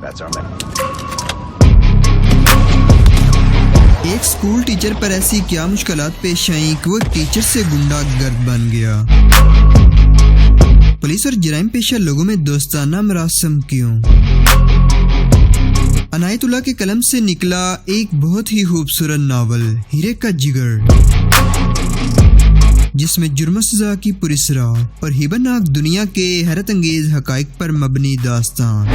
ایک school teacher پر ایسی کیا مشکلات پیش آئیں کہ وہ ٹیچر سے گنڈا گرد بن گیا؟ پولیس اور جرائم پیشہ لوگوں میں دوستانہ مراسم کیوں؟ عنایت اللہ کے قلم سے نکلا ایک بہت ہی خوبصورت ناول ہیرے کا جگر، جس میں جرم و سزا کی پراسرار اور ہیبت ناک دنیا کے حیرت انگیز حقائق پر مبنی داستان۔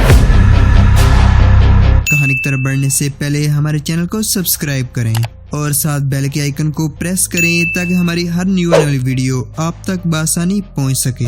کہانی کی طرف بڑھنے سے پہلے ہمارے چینل کو سبسکرائب کریں اور ساتھ بیل کے آئیکن کو پریس کریں تاکہ ہماری ہر نیو آنے والی ویڈیو آپ تک بآسانی پہنچ سکے۔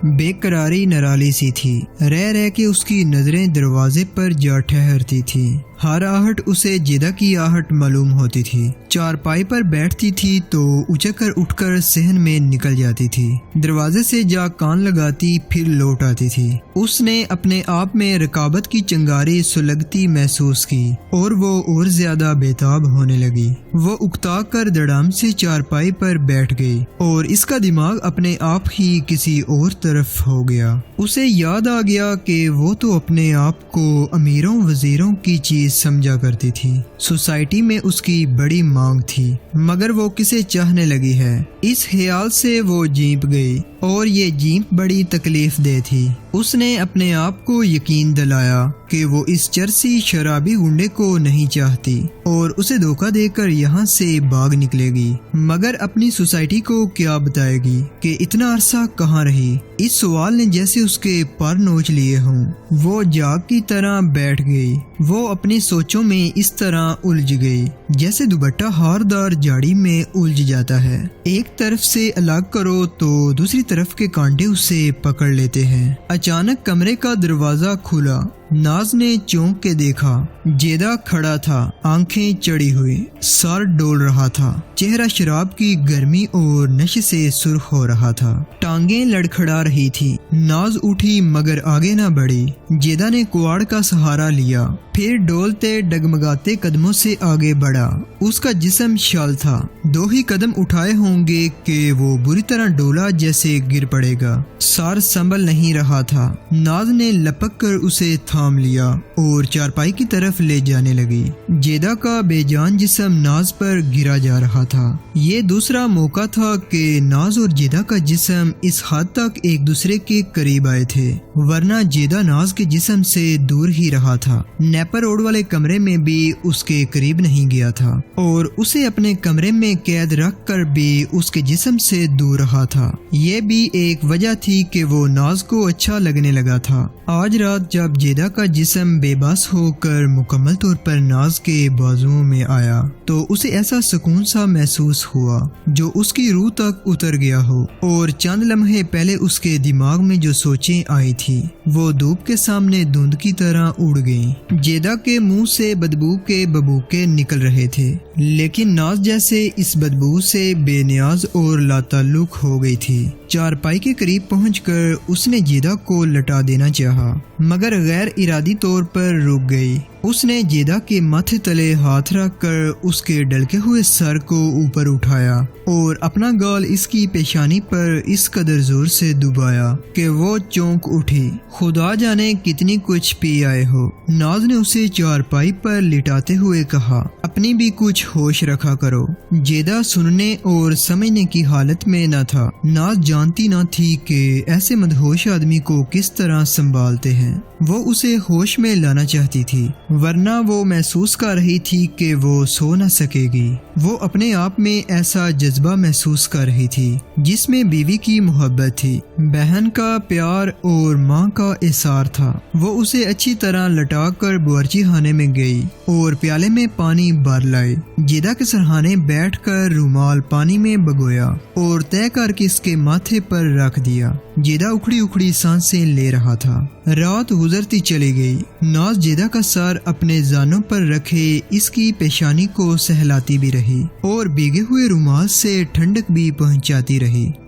بے قراری نرالی سی تھی، رہ رہ کے اس کی نظریں دروازے پر جا ٹھہرتی تھی۔ ہر آہٹ اسے جیدہ کی آہٹ معلوم ہوتی تھی۔ چارپائی پر بیٹھتی تھی تو اچک کر اٹھ کر صحن میں نکل جاتی تھی، دروازے سے جا کان لگاتی پھر لوٹ آتی تھی۔ اس نے اپنے آپ میں رقابت کی چنگاری سلگتی محسوس کی اور وہ اور زیادہ بےتاب ہونے لگی۔ وہ اکتا کر دڑام سے چارپائی پر بیٹھ گئی اور اس کا دماغ اپنے آپ ہی کسی اور طرف ہو گیا۔ اسے یاد آ گیا کہ وہ تو اپنے آپ کو امیروں وزیروں کی چیز سمجھا کرتی تھی۔ سوسائٹی میں اس کی بڑی مانگ تھی، مگر وہ کسے چاہنے لگی ہے؟ اس خیال سے وہ جھیپ گئی اور یہ جھیپ بڑی تکلیف دہ تھی۔ اس نے اپنے آپ کو یقین دلایا کہ وہ اس چرسی شرابی گنڈے کو نہیں چاہتی اور اسے دھوکہ دے کر یہاں سے بھاگ نکلے گی، مگر اپنی سوسائٹی کو کیا بتائے گی کہ اتنا عرصہ کہاں رہی؟ اس سوال نے جیسے اس کے پر نوچ لیے ہوں۔ وہ جاگ کی طرح بیٹھ گئی۔ وہ اپنی سوچوں میں اس طرح الجھ گئی جیسے دوپٹہ ہاردار جاڑی میں الجھ جاتا ہے۔ ایک طرف سے الگ کرو تو دوسری طرف کے کانٹے اسے پکڑ لیتے ہیں۔ اچانک کمرے کا دروازہ کھلا۔ ناز نے چونک کے دیکھا، جیدہ کھڑا تھا، آنکھیں چڑی ہوئی، سر ڈول رہا تھا، چہرہ شراب کی گرمی اور نشے سے سرخ ہو رہا تھا، ٹانگیں لڑکھڑا رہی تھی۔ ناز اٹھی مگر آگے نہ بڑھی۔ جیدہ نے کواڑ کا سہارا لیا، پھر ڈولتے ڈگمگاتے قدموں سے آگے بڑھا۔ اس کا جسم شال تھا، دو ہی قدم اٹھائے ہوں گے کہ وہ بری طرح ڈولا جیسے گر پڑے گا۔ سر سنبھل نہیں رہا تھا۔ ناز نے لپک کر اسے تھام لیا اور چارپائی کی طرف لے جانے لگی۔ جیدہ کا بے جان جسم ناز پر گرا جا رہا تھا۔ یہ دوسرا موقع تھا کہ ناز اور جیدہ کا جسم اس حد تک ایک دوسرے کے قریب آئے تھے، ورنہ جیدہ ناز کے جسم سے دور ہی رہا تھا۔ نیپر روڈ والے کمرے میں بھی اس کے قریب نہیں گیا تھا اور اسے اپنے کمرے میں قید رکھ کر بھی اس کے جسم سے دور رہا تھا۔ یہ بھی ایک وجہ تھی کہ وہ ناز کو اچھا لگنے لگا تھا۔ آج رات جب جیدہ کا جسم بے بس ہو کر مکمل طور پر ناز کے بازوؤں میں آیا تو اسے ایسا سکون سا محسوس ہوا جو اس کی روح تک اتر گیا ہو، اور چند لمحے پہلے اس کے دماغ میں جو سوچیں آئی تھی وہ دھوپ کے سامنے دھند کی طرح اڑ گئیں۔ جیدہ کے منہ سے بدبو کے ببوکے نکل رہے تھے، لیکن ناز جیسے اس بدبو سے بے نیاز اور لاتعلق ہو گئی تھی۔ چارپائی کے قریب پہنچ کر اس نے جیدہ کو لٹا دینا چاہا، مگر غیر ارادی طور پر رک گئی۔ اس نے جیدہ کے ماتھے تلے ہاتھ رکھ کر اس کے ڈلکے ہوئے سر کو اوپر اٹھایا اور اپنا گال اس کی پیشانی پر اس قدر زور سے دبایا کہ وہ چونک اٹھی۔ خدا جانے کتنی کچھ پی آئے ہو، ناز نے اسے چارپائی پر لٹاتے ہوئے کہا۔ اپنی بھی کچھ ہوش رکھا کرو۔ جیدہ سننے اور سمجھنے کی حالت میں نہ تھا۔ ناز جانتی نہ تھی کہ ایسے مدہوش آدمی کو کس طرح سنبھالتے ہیں۔ وہ اسے ہوش میں لانا چاہتی تھی، ورنہ وہ محسوس کر رہی تھی کہ وہ سو نہ سکے گی۔ وہ اپنے آپ میں ایسا جذبہ محسوس کر رہی تھی جس میں بیوی کی محبت تھی، بہن کا پیار اور ماں کا احسار تھا۔ وہ اسے اچھی طرح لٹا کر باورچی خانے میں گئی اور پیالے میں پانی بھر لائی۔ جیدہ کے سرہانے بیٹھ کر رومال پانی میں بگویا اور طے کر کے اس کے ماتھے پر رکھ دیا۔ جیدہ اکھڑی اکھڑی سانسیں لے رہا تھا۔ رات گزرتی چلی گئی۔ ناز جیدہ کا سر اپنے زانوں پر رکھے اس کی پیشانی کو سہلاتی بھی رہی اور بھیگے ہوئے رومال سے ٹھنڈک بھی پہنچاتی رہی۔